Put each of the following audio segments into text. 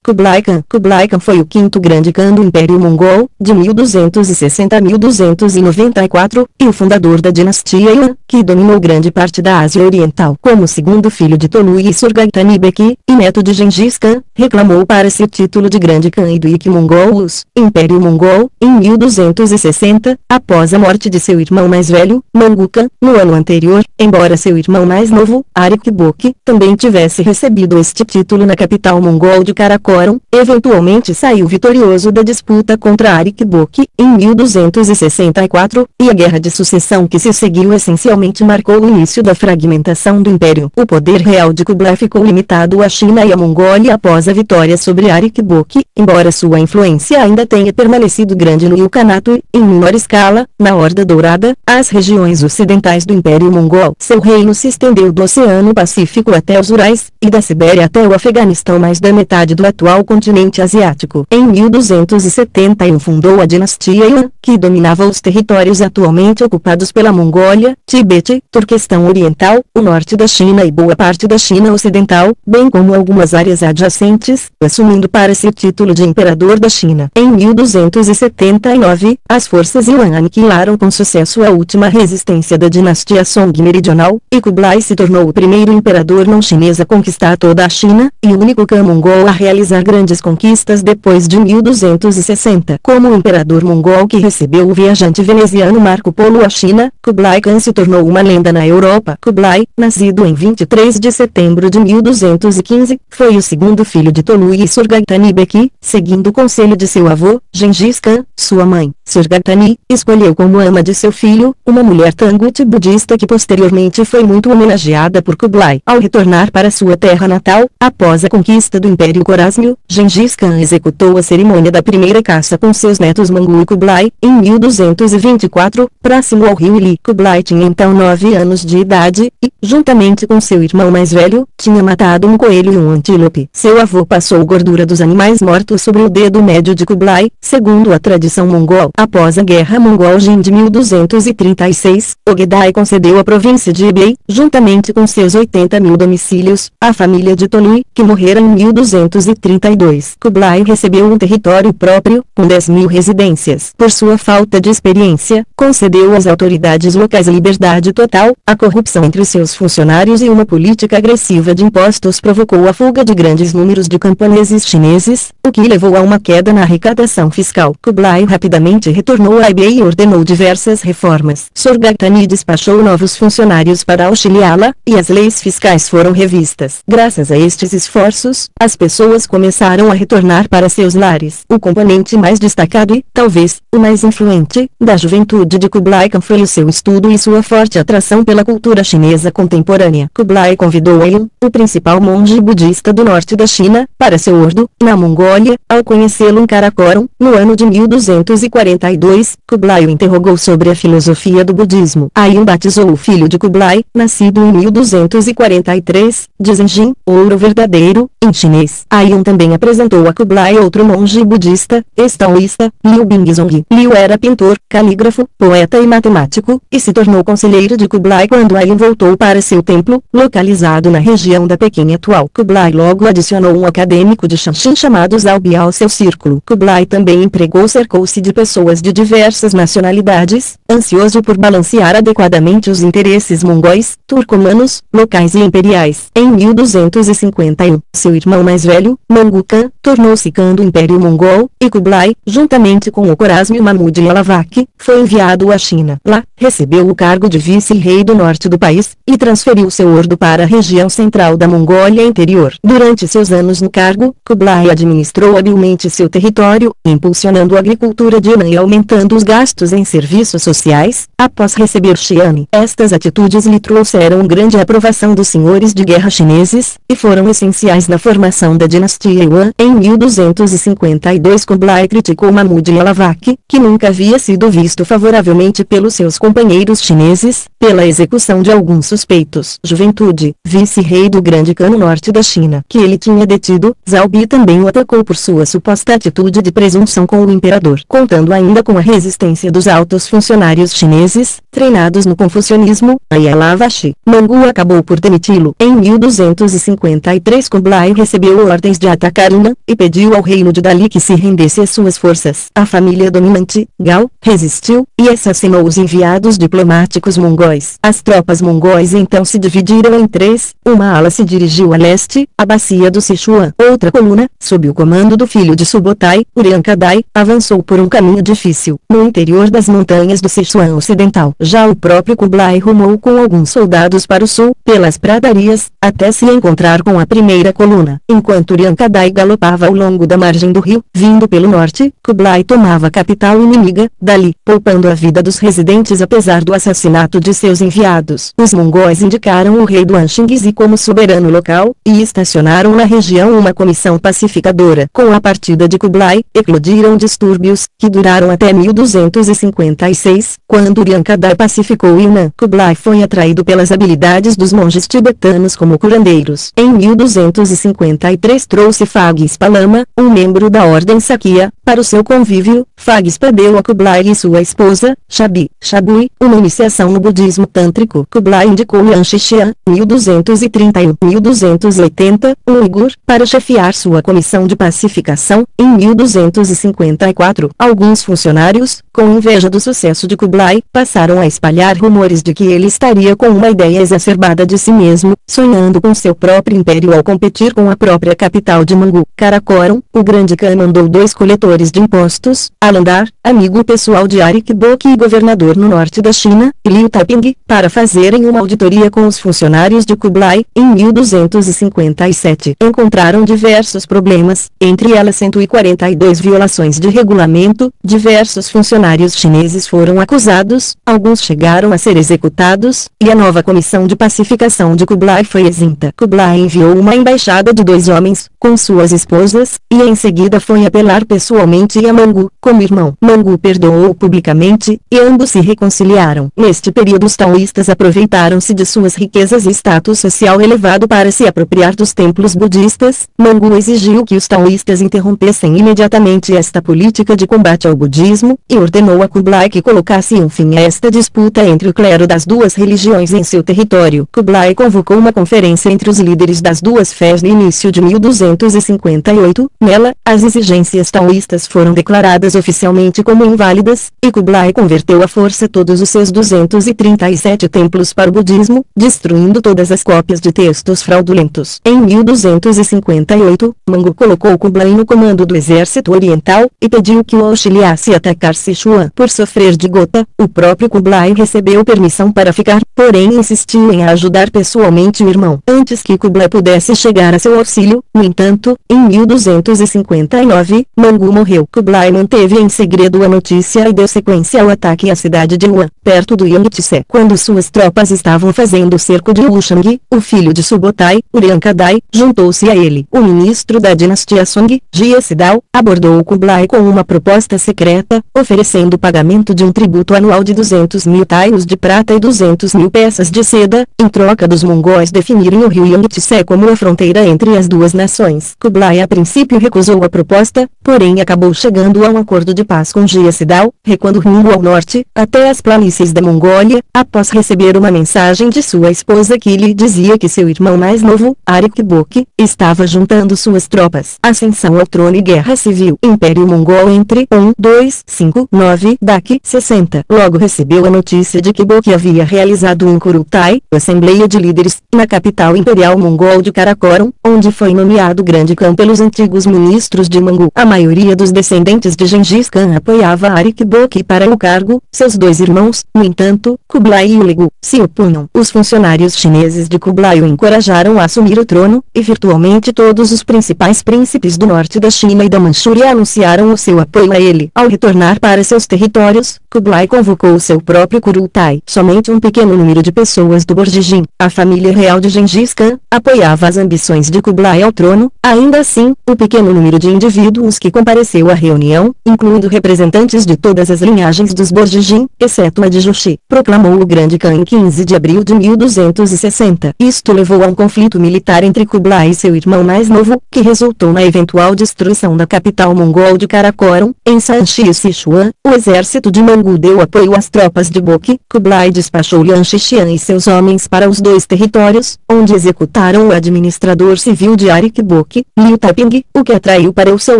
Kublai Khan foi o quinto grande Khan do Império Mongol, de 1260 a 1294, e o fundador da dinastia Yuan, que dominou grande parte da Ásia Oriental. Como segundo filho de Tolui Surgatani Beki, e neto de Gengis Khan, reclamou para si o título de grande Khan e do Ikh Mongolos, Império Mongol, em 1260, após a morte de seu irmão mais velho, Mangu Khan, no ano anterior, embora seu irmão mais novo, Arik-Boki, também tivesse recebido este título na capital mongol de Karakorum, eventualmente saiu vitorioso da disputa contra Arik-Boki, em 1264, e a guerra de sucessão que se seguiu essencialmente marcou o início da fragmentação do império. O poder real de Kublai ficou limitado à China e à Mongólia após a vitória sobre Arik-Boki, embora sua influência ainda tenha permanecido grande no Ilkhanato e, em menor escala, na Horda Dourada, as regiões ocidentais do Império Mongol. Seu reino se estendeu do Oceano Pacífico até os Urais, e da Sibéria até o Afeganistão, mais da metade do atual continente asiático. Em 1271 fundou a dinastia Yuan, que dominava os territórios atualmente ocupados pela Mongólia, Tibete, Turquestão Oriental, o norte da China e boa parte da China Ocidental, bem como algumas áreas adjacentes, assumindo para si o título de Imperador da China. Em 1279, as forças Yuan aniquilaram com sucesso a última resistência da dinastia Song Meridional, e Kublai se tornou o primeiro imperador não chinês a conquistar toda a China, e o único Khan mongol a realizar grandes conquistas depois de 1260. Como o imperador mongol que recebeu o viajante veneziano Marco Polo à China, Kublai Khan se tornou uma lenda na Europa. Kublai, nascido em 23 de setembro de 1215, foi o segundo filho de Tolui Surgatani Beki, seguindo o conselho de seu avô, Gengis Khan. Sua mãe, Surgatani, escolheu como ama de seu filho, uma mulher Tangut budista que posteriormente foi muito homenageada por Kublai. Ao retornar para sua terra natal, após a conquista do Império Khorásmio, Gengis Khan executou a cerimônia da primeira caça com seus netos Mangu e Kublai, em 1224, próximo ao rio Ili. Kublai tinha então 9 anos de idade, e, juntamente com seu irmão mais velho, tinha matado um coelho e um antílope. Seu avô passou gordura dos animais mortos sobre o dedo médio de Kublai, segundo a tradição mongol. Após a Guerra Mongol-Jin de 1236, Ogedai concedeu a província de Hebei, juntamente com seus 80.000 domicílios, à família de Tolui, que morrera em 1232. Kublai recebeu um território próprio, com 10.000 residências. Por sua falta de experiência, concedeu às autoridades locais liberdade total, a corrupção entre seus funcionários e uma política agressiva de impostos provocou a fuga de grandes números de camponeses chineses, o que levou a uma queda na arrecadação fiscal. Kublai rapidamente retornou a Hebei e ordenou diversas reformas. Surgatani despachou novos funcionários para auxiliá-la, e as leis fiscais foram revistas. Graças a estes esforços, as pessoas começaram a retornar para seus lares. O componente mais destacado e, talvez, o mais influente, da juventude de Kublai Khan foi o seu estudo e sua forte atração pela cultura chinesa contemporânea. Kublai convidou Ailun, o principal monge budista do norte da China, para seu ordo, na Mongólia. Ao conhecê-lo em Karakorum, no ano de 1242, Kublai o interrogou sobre a filosofia do budismo. Ailun batizou o filho de Kublai, nascido em 1243, de Zenjin, ouro verdadeiro, em chinês. Ailun também apresentou a Kublai outro monge budista, taoísta, Liu Bingzong. Liu era pintor, calígrafo, poeta e matemático, e se tornou conselheiro de Kublai quando Ailun voltou para seu templo, localizado na região da Pequim atual. Kublai logo adicionou um acadêmico de Shanshin chamado Zhao Bi ao seu círculo. Kublai também cercou-se de pessoas de diversas nacionalidades, ansioso por balancear adequadamente os interesses mongóis, turcomanos, locais e imperiais. Em 1251, seu irmão mais velho, Mangu Khan, tornou-se Khan do Império Mongol, e Kublai, juntamente com o Khorásmio Mahmud Yalavak, foi enviado à China. Lá, recebeu o cargo de vice-rei do norte do país, e transferiu seu ordo para a região central da Mongólia Interior. Durante seus anos no cargo, Kublai administrou habilmente seu território, impulsionando a agricultura de Yunnan e aumentando os gastos em serviços sociais. Após receber Xi'an, estas atitudes lhe trouxeram grande aprovação dos senhores de guerra chineses, e foram essenciais na formação da dinastia Yuan. Em 1252 Kublai criticou Mahmud Yalavak, que nunca havia sido visto favoravelmente pelos seus companheiros chineses, pela execução de alguns suspeitos suspeitos. Juventude, vice-rei do Grande Khan no norte da China, que ele tinha detido, Zhao Bi também o atacou por sua suposta atitude de presunção com o imperador. Contando ainda com a resistência dos altos funcionários chineses, treinados no confucionismo, Ayalavashi, Mangu acabou por demiti-lo. Em 1253 Kublai recebeu ordens de atacar Yunnan, e pediu ao reino de Dali que se rendesse às suas forças. A família dominante, Gao, resistiu, e assassinou os enviados diplomáticos mongóis. As tropas mongóis então se dividiram em três: uma ala se dirigiu a leste, a bacia do Sichuan. Outra coluna, sob o comando do filho de Subotai, Uriankadai, avançou por um caminho difícil, no interior das montanhas do Sichuan ocidental. Já o próprio Kublai rumou com alguns soldados para o sul, pelas pradarias, até se encontrar com a primeira coluna. Enquanto Uriankadai galopava ao longo da margem do rio, vindo pelo norte, Kublai tomava a capital inimiga, Dali, poupando a vida dos residentes apesar do assassinato de seus enviados. Os mongóis indicaram o rei do Anshingizi como soberano local, e estacionaram na região uma comissão pacificadora. Com a partida de Kublai, eclodiram distúrbios, que duraram até 1256, quando Uriankadai pacificou Yunnan. Kublai foi atraído pelas habilidades dos monges tibetanos como curandeiros. Em 1253 trouxe Phaggispa Lama, um membro da ordem Sakya, para o seu convívio. Phaggispa deu a Kublai e sua esposa, Shabui, uma iniciação no budismo tântrico. Kublai indicou Yan Shixian, 1231-1280, um uigur, para chefiar sua comissão de pacificação. Em 1254, alguns funcionários, com inveja do sucesso de Kublai, passaram a espalhar rumores de que ele estaria com uma ideia exacerbada de si mesmo, sonhando com seu próprio império ao competir com a própria capital de Mangu. Karakorum, o Grande Khan mandou 2 coletores de impostos, Alandar, amigo pessoal de Arikboki e governador no norte da China, e Liu Taiping, para fazerem uma auditoria com os funcionários de Kublai. Em 1257, encontraram diversos problemas, entre elas 142 violações de regulamento. Diversos funcionários chineses foram acusados, alguns chegaram a ser executados, e a nova comissão de pacificação de Kublai foi extinta. Kublai enviou uma embaixada de 2 homens, com suas esposas, e em seguida foi apelar pessoalmente a Mangu, como irmão. Mangu perdoou publicamente, e ambos se reconciliaram. Neste período os taoístas aproveitaram-se de suas riquezas e status social elevado para se apropriar dos templos budistas. Mangu exigiu que os taoístas interrompessem imediatamente esta política de combate ao budismo, e ordenou a Kublai que colocasse um fim a esta disputa entre o clero das duas religiões em seu território. Kublai convocou uma conferência entre os líderes das duas fés no início de 1258. Nela, as exigências taoístas foram declaradas oficialmente como inválidas, e Kublai converteu à força todos os seus 237 templos para o budismo, destruindo todas as cópias de textos fraudulentos. Em 1258, Mangu colocou Kublai no comando do exército oriental, e pediu que o auxiliasse a atacar Sichuan. Por sofrer de gota, o próprio Kublai recebeu permissão para ficar, porém insistiu em ajudar pessoalmente o irmão. Antes que Kublai pudesse chegar a seu auxílio, no entanto, em 1259, Mangu morreu. Kublai manteve em segredo a notícia e deu sequência ao ataque à cidade de Wuhan, perto do Yangtze. Quando suas tropas estavam fazendo o cerco de Wushang, o filho de Subotai, Uriankadai, juntou-se a ele. O ministro da dinastia Song, Jia Sidao, abordou Kublai com uma proposta secreta, oferecendo o pagamento de um tributo anual de 200.000 tainos de prata e 200.000 peças de seda, em troca dos mongóis definirem o rio Yangtze como a fronteira entre as duas nações. Kublai a princípio recusou a proposta, porém acabou chegando a um acordo de paz com Jia Sidao, recuando rumo ao norte, até as planícies da Mongólia, após receber uma mensagem de sua esposa que lhe dizia que seu irmão mais novo, Arikboki, estava juntando suas tropas. Ascensão ao trono e guerra civil. Império Mongol entre 1259 DAC 60. Logo recebeu a notícia de que Boki havia realizado um Kurultai, Assembleia de Líderes, na capital imperial mongol de Karakorum, onde foi nomeado Grande Khan pelos antigos ministros de Mangu. A maioria dos descendentes de Gengis Khan apoiava Arikboki para o cargo. Seus 2 irmãos, no entanto, Kublai e Ulegu, se opunham. Os funcionários chineses de Kublai o encorajaram a assumir o trono, e virtualmente todos os principais príncipes do norte da China e da Manchúria anunciaram o seu apoio a ele. Ao retornar para seus territórios, Kublai convocou seu próprio Kurultai. Somente um pequeno número de pessoas do Borjigin, a família real de Gengis Khan, apoiava as ambições de Kublai ao trono. Ainda assim, o pequeno número de indivíduos que compareceu à reunião, incluindo representantes de todas as linhagens dos Borjigin, exceto a de Jochi, proclamou o Grande Khan em 15 de abril de 1260. Isto levou a um conflito militar entre Kublai e seu irmão mais novo, que resultou na eventual destruição da capital mongol de Karakorum. Em Shanxi e Sichuan, o exército de Mongu deu apoio às tropas de Boqi. Kublai despachou Liang Shixian e seus homens para os dois territórios, onde executaram o administrador civil de Arik Boqi, Liu Taiping, o que atraiu para o seu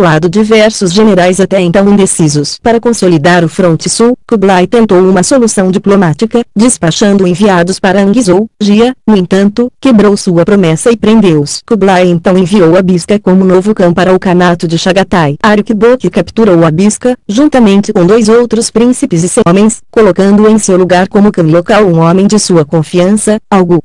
lado diversos generais até então indecisos. Para consolidar o fronte sul, Kublai tentou uma solução diplomática, despachando enviados para Angzhou. Jia, no entanto, quebrou sua promessa e prendeu-os. Kublai então enviou Abisca como novo Khan para o Kanato de Chagatai. Arik Boqi capturou Abisca, juntamente com 2 outros príncipes e seus homens, colocando em seu lugar como Khan local um homem de sua confiança.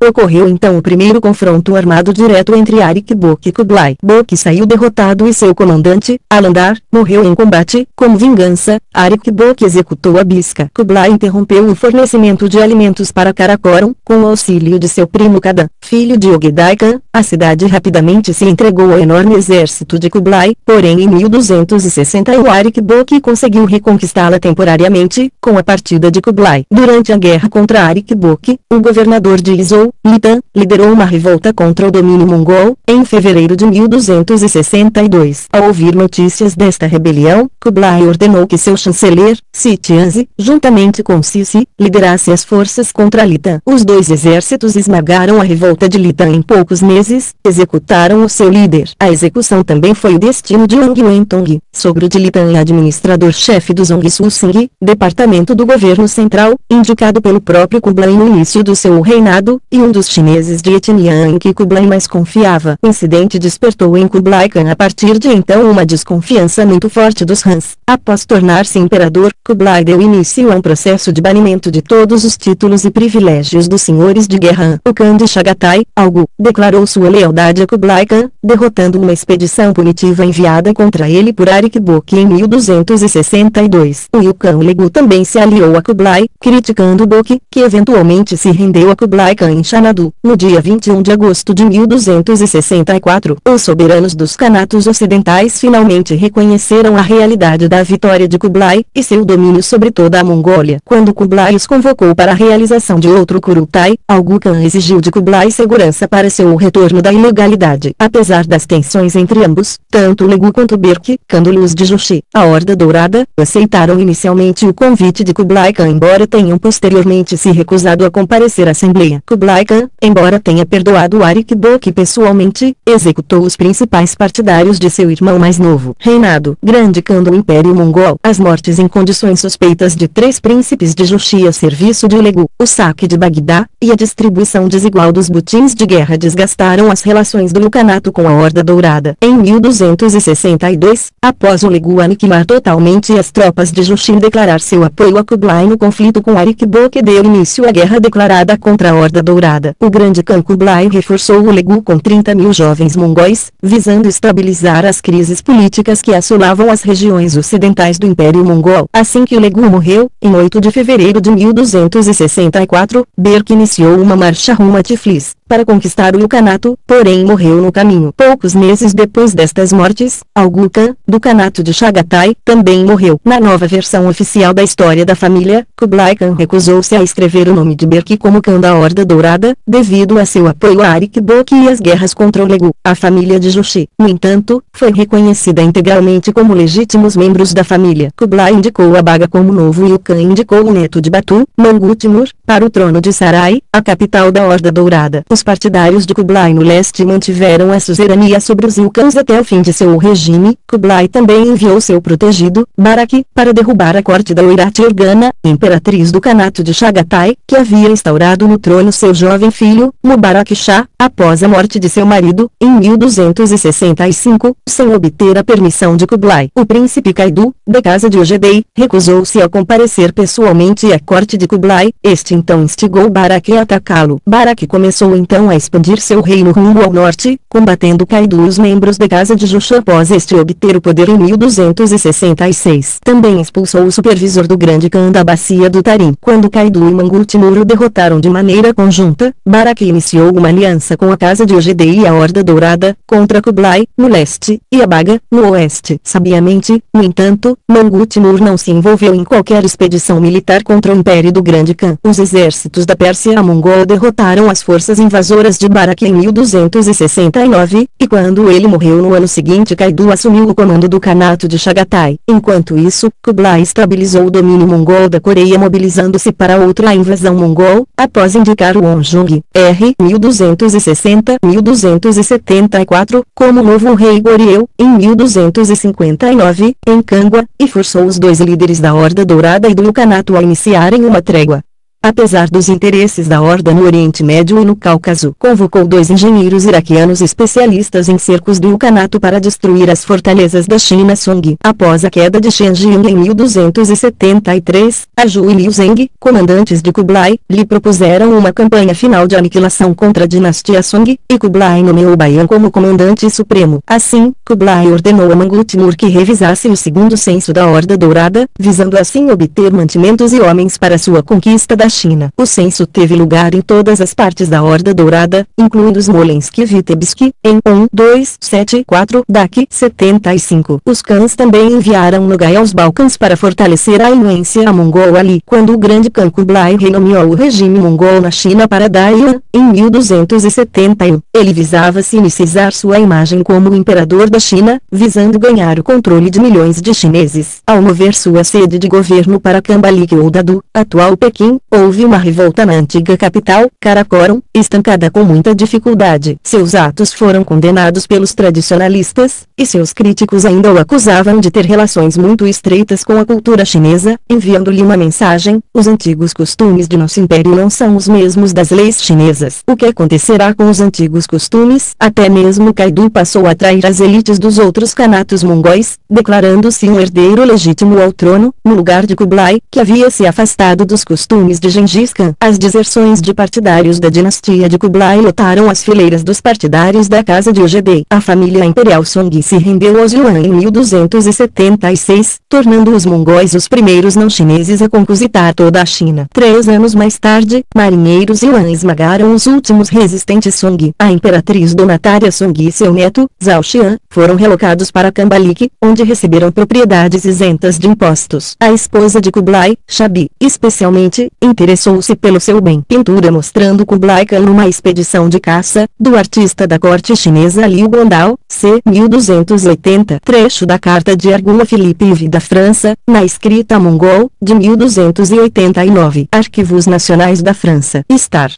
Ocorreu então o primeiro confronto armado direto entre Arik Boqi e Kublai. Boqi saiu derrotado e seu comandante, Alandar, morreu em combate. Como vingança, Arik Boqi executou Abisca. Kublai interrompeu o fornecimento de alimentos para Karakorum, com o auxílio de seu primo Kadan, filho de Ogedai Khan. A cidade rapidamente se entregou ao enorme exército de Kublai, porém em 1261 Arik Boqi conseguiu reconquistá-la temporariamente, com a partida de Kublai. Durante a guerra contra Arik Boqi, o governador de Izhou, Litan, liderou uma revolta contra o domínio mongol, em fevereiro de 1262. Ao ouvir notícias desta rebelião, Kublai ordenou que seu chanceler, Sitianzi, juntamente com Sisi, liderasse as forças contra Litan. Os dois exércitos esmagaram a revolta de Litan em poucos meses, executaram o seu líder. A execução também foi o destino de Wang Wentong, sogro de Litan e administrador-chefe do Zongsu-Sing, departamento do governo central, indicado pelo próprio Kublai no início do seu reinado, e um dos chineses de etnia em que Kublai mais confiava. O incidente despertou em Kublai Khan a partir de então uma desconfiança muito forte dos Hans. Após tornar-se imperador, Kublai deu início a um processo de banimento de todos os títulos e privilégios dos senhores de guerra Han. O Khan de Chagatai, Algu, declarou sua lealdade a Kublai Khan, derrotando uma expedição punitiva enviada contra ele por Arik Boqi em 1262. O Yukon Legu também se aliou a Kublai, criticando Boqi, que eventualmente se rendeu a Kublai Khan em Xanadu. No dia 21 de agosto de 1264, os soberanos dos Kanatos ocidentais finalmente reconheceram a realidade da vitória de Kublai, e seu domínio sobre toda a Mongólia. Quando Kublai os convocou para a realização de outro Kurultai, Algu Khan exigiu de Kublai segurança para seu retorno da ilegalidade. Apesar das tensões entre ambos, tanto Legu quanto Berke, Cândulos de Jochi, a Horda Dourada, aceitaram inicialmente o convite de Kublai Khan, embora tenham posteriormente se recusado a comparecer à Assembleia. Kublai Khan, embora tenha perdoado Arik Boqi pessoalmente, executou os principais partidários de seu irmão mais novo. Reinado Grande Khan do Império Mongol. As mortes em condições suspeitas de 3 príncipes de Jochi a serviço de Legu, o saque de Bagdá, e a distribuição desigual dos botins de guerra desgastaram as relações do Ilkhanato com a Horda Dourada. Em 1262, após o Legu aniquilar totalmente as tropas de Jochi e declarar seu apoio a Kublai no conflito com Arik Boqi, deu início à guerra declarada contra a Horda Dourada. O Grande Khan Kublai reforçou o Legu com 30.000 jovens mongóis, visando estabilizar as crises políticas que assolavam as regiões ocidentais do Império Mongol. Assim que o Legu morreu, em 8 de fevereiro de 1264, Berke iniciou uma marcha rumo a Tiflis, para conquistar o Ilkhanato, porém morreu no caminho. Poucos meses depois destas mortes, Algu Khan, do Kanato de Chagatai, também morreu. Na nova versão oficial da história da família, Kublai Khan recusou-se a escrever o nome de Berke como Khan da Horda Dourada, devido a seu apoio a Arik Boqi e as guerras contra o Legu. A família de Jochi, no entanto, foi reconhecida integralmente como legítimos membros da família. Kublai indicou a Baga como novo e o Khan indicou o neto de Batu, Mangu Timur, para o trono de Sarai, a capital da Horda Dourada. Os partidários de Kublai no leste mantiveram a suzerania sobre os Ilkhans até o fim de seu regime. Kublai também enviou seu protegido, Barak, para derrubar a corte da Oirat Organa, imperatriz do Kanato de Chagatai, que havia instaurado no trono seu jovem filho, Mubarak Shah, após a morte de seu marido, em 1265, sem obter a permissão de Kublai. O príncipe Kaidu, da casa de Ogedei, recusou-se a comparecer pessoalmente à corte de Kublai. Este então instigou Barak a atacá-lo. Barak começou então a expandir seu reino rumo ao norte, combatendo Kaidu e os membros da casa de Jusha após este obter o poder em 1266. Também expulsou o supervisor do grande Khan da bacia do Tarim. Quando Kaidu e Mangul Timur o derrotaram de maneira conjunta, Barak iniciou uma aliança com a casa de Ogedei e a Horda Dourada, contra Kublai, no leste, e Abaga, no oeste. Sabiamente, no entanto, Mangul Timur não se envolveu em qualquer expedição militar contra o Império do Grande Khan. Os exércitos da Pérsia Mongol derrotaram as forças invasoras de Barak em 1269, e quando ele morreu no ano seguinte Kaidu assumiu o comando do Kanato de Chagatai. Enquanto isso, Kublai estabilizou o domínio mongol da Coreia mobilizando-se para outra invasão mongol, após indicar o Wonjong, R. 1260-1274, como novo rei Goryeo, em 1259, em Kangwa, e forçou os dois líderes da Horda Dourada e do Ilkhanato a iniciarem uma trégua. Apesar dos interesses da Horda no Oriente Médio e no Cáucaso, convocou dois engenheiros iraquianos especialistas em cercos do Ilkhanato para destruir as fortalezas da China Song. Após a queda de Shenjing em 1273, Aju e Liu Zeng, comandantes de Kublai, lhe propuseram uma campanha final de aniquilação contra a dinastia Song, e Kublai nomeou Bayan como comandante supremo. Assim, Kublai ordenou a Mangul Timur que revisasse o segundo censo da Horda Dourada, visando assim obter mantimentos e homens para sua conquista da China. O censo teve lugar em todas as partes da Horda Dourada, incluindo Smolensk e Vitebsk, em 1274 DAC 75. Os Khans também enviaram Nogai aos Balcãs para fortalecer a influência mongol ali. Quando o grande Khan Kublai renomeou o regime mongol na China para Daiyan, em 1271, ele visava sinicizar sua imagem como o imperador da China, visando ganhar o controle de milhões de chineses. Ao mover sua sede de governo para Cambalik ou Dadu, atual Pequim, houve uma revolta na antiga capital, Karakorum, estancada com muita dificuldade. Seus atos foram condenados pelos tradicionalistas, e seus críticos ainda o acusavam de ter relações muito estreitas com a cultura chinesa, enviando-lhe uma mensagem: os antigos costumes de nosso império não são os mesmos das leis chinesas. O que acontecerá com os antigos costumes? Até mesmo Kaidu passou a atrair as elites dos outros canatos mongóis, declarando-se um herdeiro legítimo ao trono, no lugar de Kublai, que havia se afastado dos costumes de Gengis Khan. As deserções de partidários da dinastia de Kublai lotaram as fileiras dos partidários da casa de Ogedei. A família imperial Song se rendeu aos Yuan em 1276, tornando os mongóis os primeiros não chineses a conquistar toda a China. 3 anos mais tarde, marinheiros Yuan esmagaram os últimos resistentes Song. A imperatriz Donatária Song e seu neto, Zhao Xian, foram relocados para Cambalik, onde receberam propriedades isentas de impostos. A esposa de Kublai, Shabi, especialmente, interessou-se pelo seu bem. Pintura mostrando Kublai Khan numa expedição de caça, do artista da corte chinesa Liu Guandao, c. 1280. Trecho da carta de Argum a Filipe IV da França, na escrita mongol, de 1289. Arquivos Nacionais da França.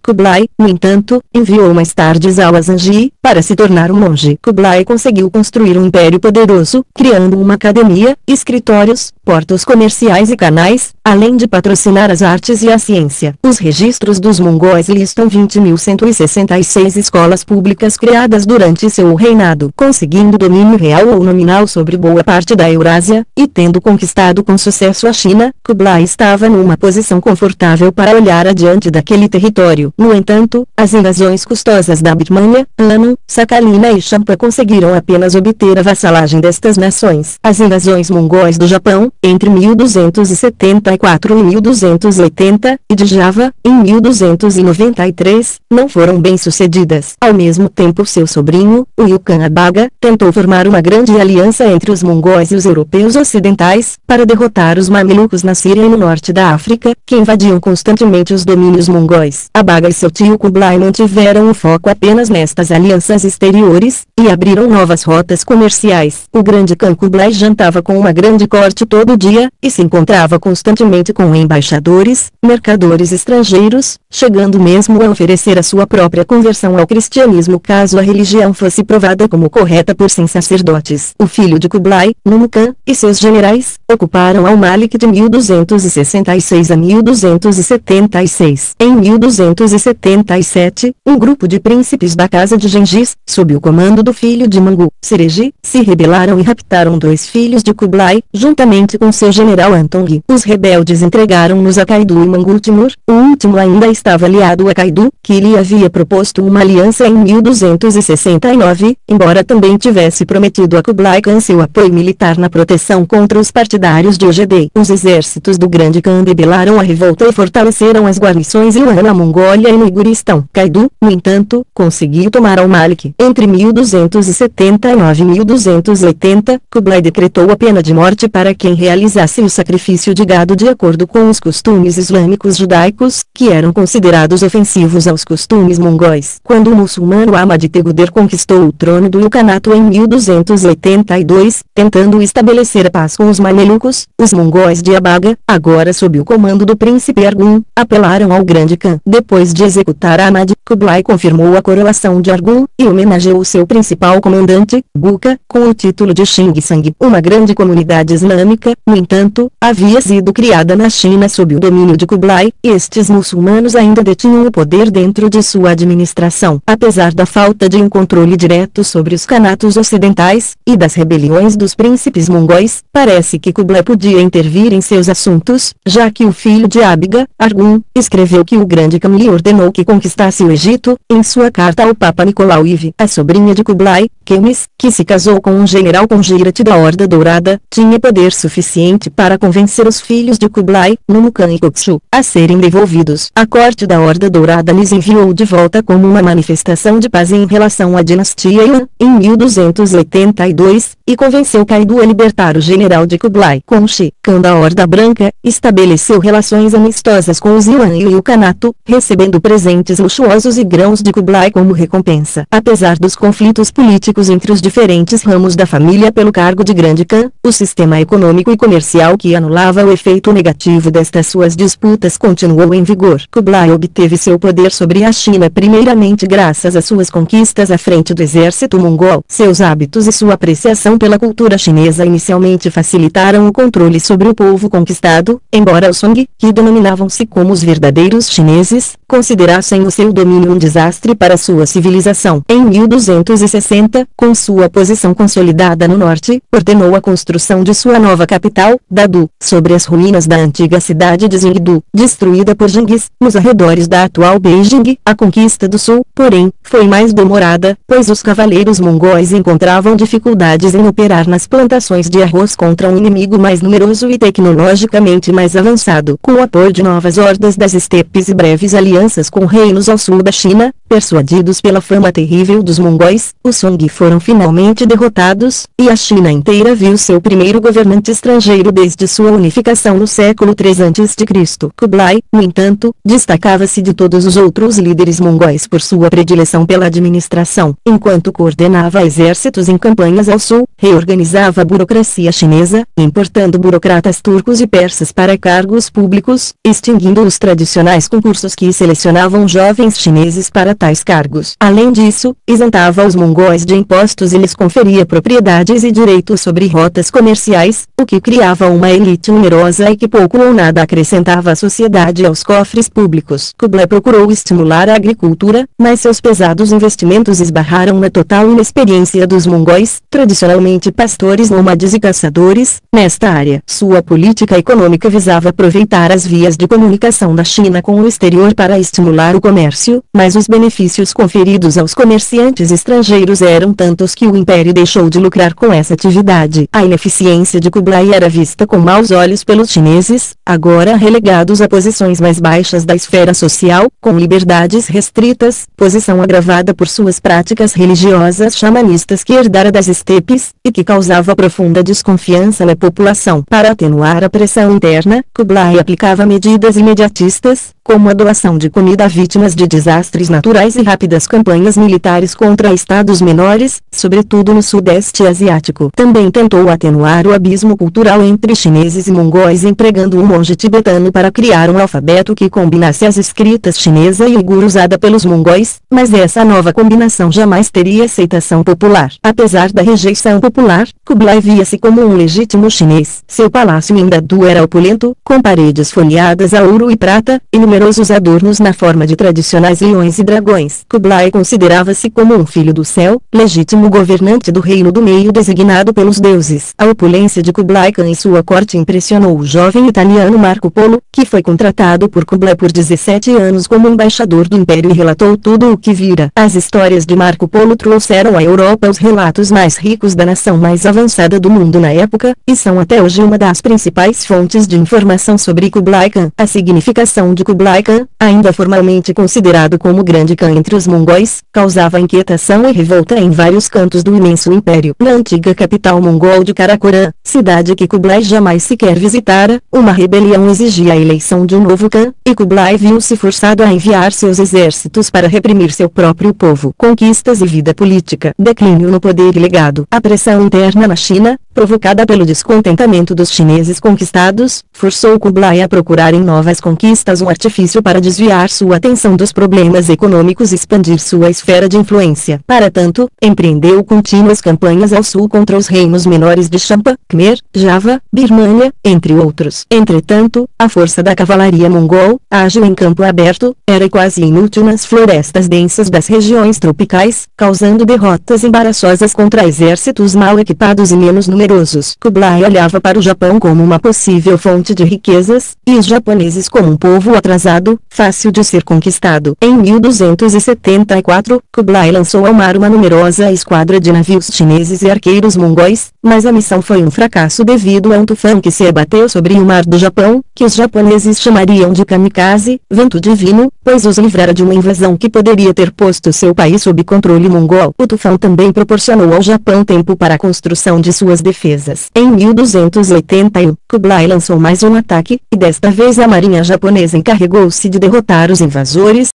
Kublai, no entanto, enviou mais tarde Zhao a Zanji, para se tornar um monge. Kublai conseguiu construir um império poderoso, criando uma academia, escritórios, portos comerciais e canais, além de patrocinar as artes e a ciência. Os registros dos mongóis listam 20.166 escolas públicas criadas durante seu reinado. Conseguindo domínio real ou nominal sobre boa parte da Eurásia, e tendo conquistado com sucesso a China, Kublai estava numa posição confortável para olhar adiante daquele território. No entanto, as invasões custosas da Birmânia, Annam, Sakhalina e Champa conseguiram apenas obter a vassalagem destas nações. As invasões mongóis do Japão, entre 1274 e 1280, e de Java, em 1293, não foram bem-sucedidas. Ao mesmo tempo seu sobrinho, o Ilkhan Abaga, tentou formar uma grande aliança entre os mongóis e os europeus ocidentais, para derrotar os mamelucos na Síria e no norte da África, que invadiam constantemente os domínios mongóis. Abaga e seu tio Kublai mantiveram o foco apenas nestas alianças exteriores, e abriram novas rotas comerciais. O grande Khan Kublai jantava com uma grande corte todo dia, e se encontrava constantemente com embaixadores, mercadores estrangeiros, chegando mesmo a oferecer a sua própria conversão ao cristianismo caso a religião fosse provada como correta por 100 sacerdotes. O filho de Kublai, Numukhan, e seus generais, ocuparam Al-Malik de 1266 a 1276. Em 1277, um grupo de príncipes da casa de Gengis, sob o comando do filho de Mangul, Sereji, se rebelaram e raptaram 2 filhos de Kublai, juntamente com seu general Antong. Os rebeldes rebeldes entregaram-nos a Kaidu e Mongol Timur. O último ainda estava aliado a Kaidu, que lhe havia proposto uma aliança em 1269, embora também tivesse prometido a Kublai Khan seu apoio militar na proteção contra os partidários de Ojedi. Os exércitos do Grande Khan debelaram a revolta e fortaleceram as guarnições na Mongólia e no Iguristão. Kaidu, no entanto, conseguiu tomar Al-Malik. Entre 1279 e 1280, Kublai decretou a pena de morte para quem realizasse o sacrifício de gado de acordo com os costumes islâmicos judaicos, que eram considerados ofensivos aos costumes mongóis. Quando o muçulmano Ahmad Teguder conquistou o trono do Ilkhanato em 1282, tentando estabelecer a paz com os mamelucos, os mongóis de Abaga, agora sob o comando do príncipe Argun, apelaram ao Grande Khan. Depois de executar Ahmad, Kublai confirmou a coroação de Argun, e homenageou seu principal comandante, Buka, com o título de Xingsang. Uma grande comunidade islâmica, no entanto, havia sido criada na China sob o domínio de Kublai, e estes muçulmanos ainda detinham o poder dentro de sua administração. Apesar da falta de um controle direto sobre os khanatos ocidentais, e das rebeliões dos príncipes mongóis, parece que Kublai podia intervir em seus assuntos, já que o filho de Abiga, Argun, escreveu que o Grande Khan lhe ordenou que conquistasse o Egito. Em sua carta ao Papa Nicolau IV, a sobrinha de Kublai, Kemis, que se casou com um general Kongirat da Horda Dourada, tinha poder suficiente para convencer os filhos de Kublai, Numukan e Kokshu, a serem devolvidos. A corte da Horda Dourada lhes enviou de volta como uma manifestação de paz em relação à dinastia Yuan, em 1282, e convenceu Kaidu a libertar o general de Kublai. Konshi, Khan da Horda Branca, estabeleceu relações amistosas com os Yuan e o Ilkhanato, recebendo presentes luxuosos e grãos de Kublai como recompensa. Apesar dos conflitos políticos entre os diferentes ramos da família pelo cargo de Grande Khan, o sistema econômico e comercial que anulava o efeito negativo destas suas disputas continuou em vigor. Kublai obteve seu poder sobre a China primeiramente graças às suas conquistas à frente do exército mongol. Seus hábitos e sua apreciação pela cultura chinesa inicialmente facilitaram o controle sobre o povo conquistado, embora os Song, que denominavam-se como os verdadeiros chineses, considerassem o seu domínio um desastre para sua civilização. Em 1260, com sua posição consolidada no norte, ordenou a construção de sua nova capital, Dadu, sobre as ruínas da antiga cidade de Jingdu, destruída por Genghis, nos arredores da atual Beijing. A conquista do sul, porém, foi mais demorada, pois os cavaleiros mongóis encontravam dificuldades em operar nas plantações de arroz contra um inimigo mais numeroso e tecnologicamente mais avançado. Com o apoio de novas hordas das estepes e breves alianças com reinos ao sul da China, persuadidos pela fama terrível dos mongóis, os Song foram finalmente derrotados, e a China inteira viu seu primeiro governante estrangeiro desde sua unificação no século III a.C. Kublai, no entanto, destacava-se de todos os outros líderes mongóis por sua predileção pela administração. Enquanto coordenava exércitos em campanhas ao sul, reorganizava a burocracia chinesa, importando burocratas turcos e persas para cargos públicos, extinguindo os tradicionais concursos que selecionavam jovens chineses para tais cargos. Além disso, isentava os mongóis de impostos e lhes conferia propriedades e direitos sobre rotas comerciais, o que criava uma elite numerosa e que pouco ou nada acrescentava à sociedade e aos cofres públicos. Kublai procurou estimular a agricultura, mas seus pesados investimentos esbarraram na total inexperiência dos mongóis, tradicionalmente pastores nômades e caçadores, nesta área. Sua política econômica visava aproveitar as vias de comunicação da China com o exterior para estimular o comércio, mas os benefícios conferidos aos comerciantes estrangeiros eram tantos que o império deixou de lucrar com essa atividade. A ineficiência de Kublai era vista com maus olhos pelos chineses, agora relegados a posições mais baixas da esfera social, com liberdades restritas, posição agravada por suas práticas religiosas xamanistas que herdara das estepes, e que causava profunda desconfiança na população. Para atenuar a pressão interna, Kublai aplicava medidas imediatistas, como a doação de comida a vítimas de desastres naturais e rápidas campanhas militares contra estados menores, sobretudo no Sudeste Asiático. Também tentou atenuar o abismo cultural entre chineses e mongóis empregando um monge tibetano para criar um alfabeto que combinasse as escritas chinesa e uigur usada pelos mongóis, mas essa nova combinação jamais teria aceitação popular. Apesar da rejeição popular, Kublai via-se como um legítimo chinês. Seu palácio em Dadu era opulento, com paredes folheadas a ouro e prata, e numerosos numerosos adornos na forma de tradicionais leões e dragões. Kublai considerava-se como um filho do céu, legítimo governante do reino do meio designado pelos deuses. A opulência de Kublai Khan e sua corte impressionou o jovem italiano Marco Polo, que foi contratado por Kublai por 17 anos como embaixador do império e relatou tudo o que vira. As histórias de Marco Polo trouxeram à Europa os relatos mais ricos da nação mais avançada do mundo na época, e são até hoje uma das principais fontes de informação sobre Kublai Khan. A significação de Kublai Khan, ainda formalmente considerado como Grande Khan entre os mongóis, causava inquietação e revolta em vários cantos do imenso império. Na antiga capital mongol de Karakoram, cidade que Kublai jamais sequer visitara, uma rebelião exigia a eleição de um novo Khan, e Kublai viu-se forçado a enviar seus exércitos para reprimir seu próprio povo. Conquistas e vida política. Declínio no poder e legado. A pressão interna na China, provocada pelo descontentamento dos chineses conquistados, forçou Kublai a procurar em novas conquistas um artifício para desviar sua atenção dos problemas econômicos e expandir sua esfera de influência. Para tanto, empreendeu contínuas campanhas ao sul contra os reinos menores de Champa, Khmer, Java, Birmânia, entre outros. Entretanto, a força da cavalaria mongol, ágil em campo aberto, era quase inútil nas florestas densas das regiões tropicais, causando derrotas embaraçosas contra exércitos mal equipados e menos numerosos. Kublai olhava para o Japão como uma possível fonte de riquezas, e os japoneses como um povo atrasado, fácil de ser conquistado. Em 1274, Kublai lançou ao mar uma numerosa esquadra de navios chineses e arqueiros mongóis, mas a missão foi um fracasso devido a um tufão que se abateu sobre o mar do Japão, que os japoneses chamariam de kamikaze, vento divino, pois os livrara de uma invasão que poderia ter posto seu país sob controle mongol. O tufão também proporcionou ao Japão tempo para a construção de suas defesas. Em 1281, Kublai lançou mais um ataque, e desta vez a marinha japonesa encarregou-se de derrotar os invasores,